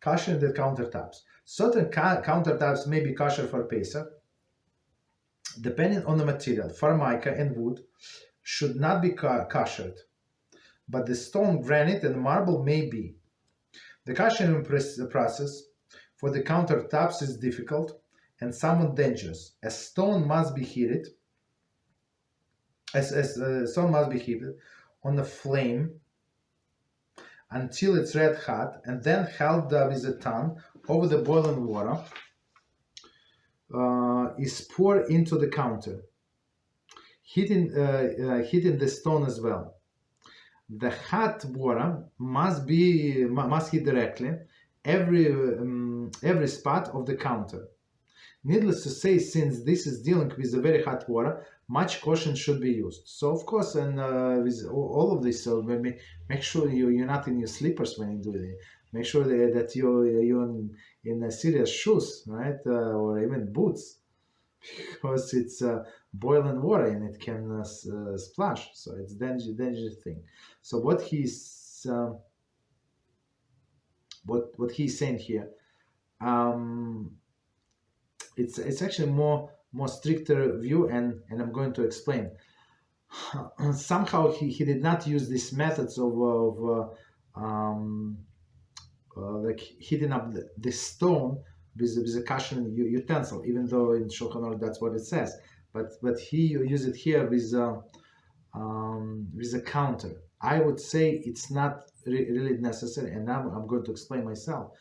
Kashering the countertops. Certain countertops may be kosher for Pesach, depending on the material. Formica and wood should not be koshered, but the stone, granite, and marble may be. The kashering process for the countertops is difficult and somewhat dangerous, as stone must be heated. Stone must be heated on the flame until it's red hot, and then held with a tongue over the boiling water. Is poured into the counter, heating the stone as well. The hot water must heat directly every spot of the counter. Needless to say, since this is dealing with the very hot water, much caution should be used. So of course, and with all of this, so make sure you're not in your slippers when you do it. Make sure that you're in serious shoes, right, or even boots, because it's boiling water and it can splash. So it's dangerous thing. So what he's saying here, it's actually more stricter view, and I'm going to explain. Somehow he did not use these methods of like heating up the stone with a kashering utensil, even though in Shulchan Aruch that's what it says. But he used it here with a counter. I would say it's not really necessary, and now I'm going to explain myself.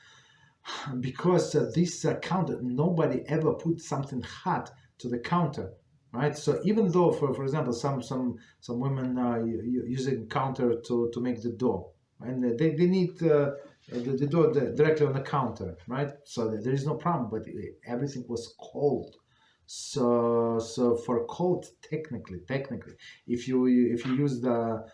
Because this counter, nobody ever put something hot to the counter, right? So even though, for example, some women using counter to make the dough, and they need the dough directly on the counter, right? So there is no problem, but everything was cold. So for cold, technically, if you use the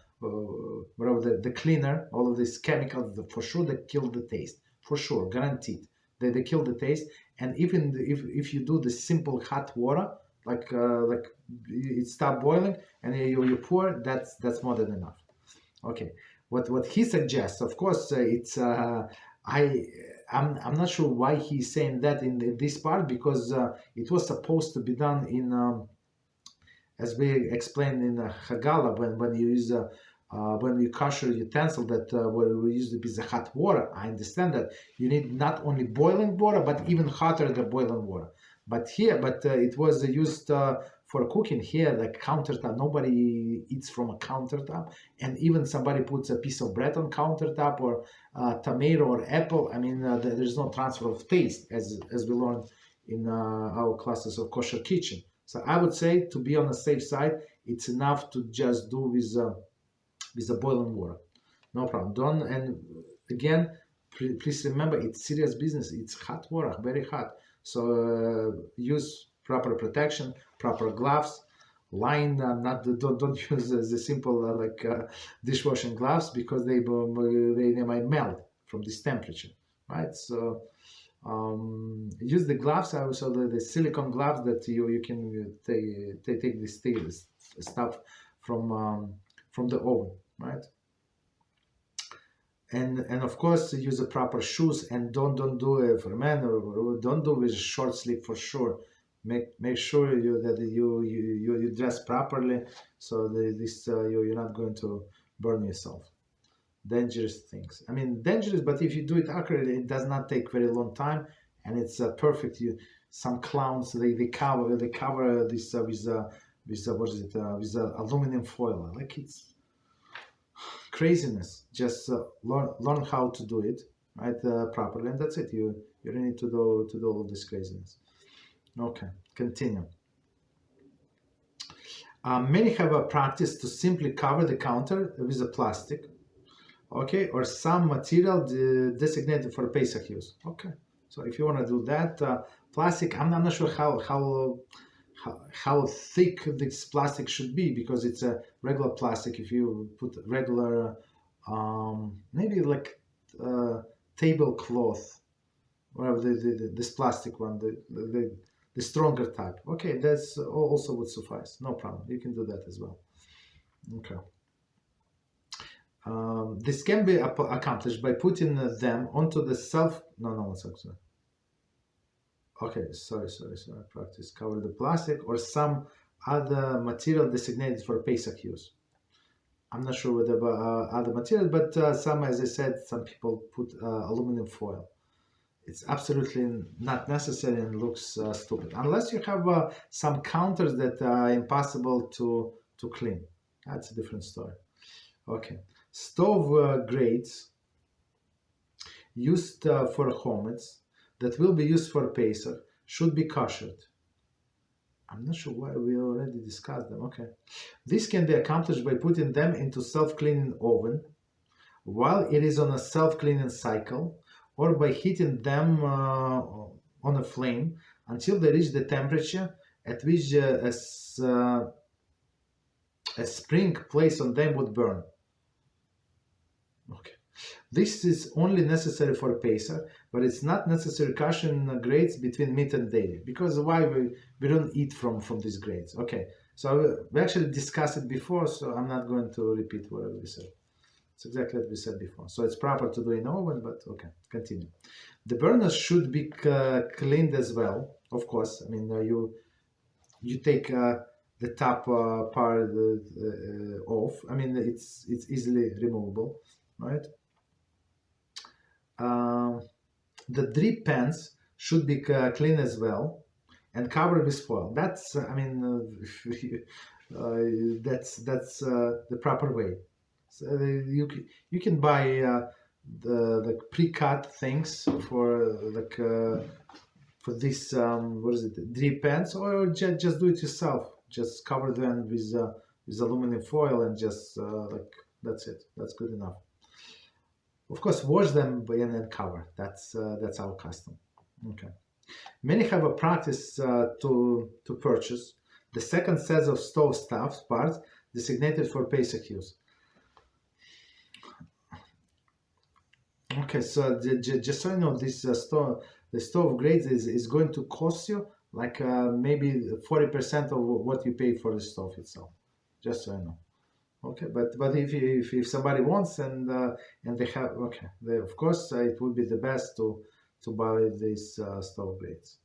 cleaner, all of these chemicals, for sure they kill the taste. For sure, guaranteed. They kill the taste. And even if you do the simple hot water, like it stop boiling and you pour, that's more than enough. Okay. What he suggests, of course, it's I'm not sure why he's saying that in this part, because it was supposed to be done in as we explained in Hagala, when you use when you kosher utensil that where we use the hot water. I understand that you need not only boiling water, but even hotter than boiling water. But it was used for cooking. Here, the countertop, nobody eats from a countertop, and even somebody puts a piece of bread on countertop, or tomato or apple. I mean, there's no transfer of taste, as we learned in our classes of kosher kitchen. So I would say, to be on the safe side, it's enough to just do with the boiling water. No problem. And again, please remember, it's serious business. It's hot water, very hot. So use proper protection, proper gloves. Don't use the simple dishwashing gloves, because they might melt from this temperature, right? So use the gloves, also the silicone gloves that you can take this stuff from the oven, right? And of course, use the proper shoes, and don't do it for men, or don't do with short sleeve for sure. Make sure that you dress properly, so you're not going to burn yourself. Dangerous things. I mean, dangerous, but if you do it accurately, it does not take very long time, and it's perfect. Some clowns they cover this with aluminum foil. Like, it's craziness. Just learn how to do it right properly, and that's it. You don't need to do all of this craziness. Okay, continue. Many have a practice to simply cover the counter with a plastic, okay, or some material designated for Pesach use. Okay, so if you want to do that, plastic. I'm not sure how thick this plastic should be, because it's a regular plastic. If you put regular, maybe like tablecloth, whatever this plastic one, the stronger type. Okay, that's also would suffice. No problem. You can do that as well. Okay. This can be accomplished by putting them onto the one second. Okay, sorry. Practice cover the plastic or some other material designated for Pesach use. I'm not sure what about other material, but some, as I said, some people put aluminum foil. It's absolutely not necessary and looks stupid. Unless you have some counters that are impossible to clean. That's a different story. Okay. Stove grates used for chametz that will be used for Pesach should be koshered. I'm not sure why we already discussed them. Okay. This can be accomplished by putting them into self-cleaning oven while it is on a self-cleaning cycle, or by heating them on a flame until they reach the temperature at which a spring placed on them would burn. Okay. This is only necessary for Pesach, but it's not necessary kashering grates between meat and dairy, because why we don't eat from these grates. Okay, so we actually discussed it before, so I'm not going to repeat what we said. It's exactly what we said before. So it's proper to do in oven, but okay, continue. The burners should be cleaned as well, of course. I mean, you take the top part off. I mean, it's easily removable, right? The drip pans should be clean as well and covered with foil. That's, I mean, that's the proper way. So you can buy the pre-cut things for for this drip pans, or just do it yourself. Just cover them with aluminum foil and just that's it. That's good enough. Of course, wash them and then cover. That's our custom. Okay. Many have a practice to purchase the second set of stove stuff parts designated for Pesach use. Okay, so just so you know, this the stove grate is going to cost you like maybe 40% of what you pay for the stove itself. Just so you know. Okay, but if somebody wants and they have, okay, of course it would be the best to buy these stove grates.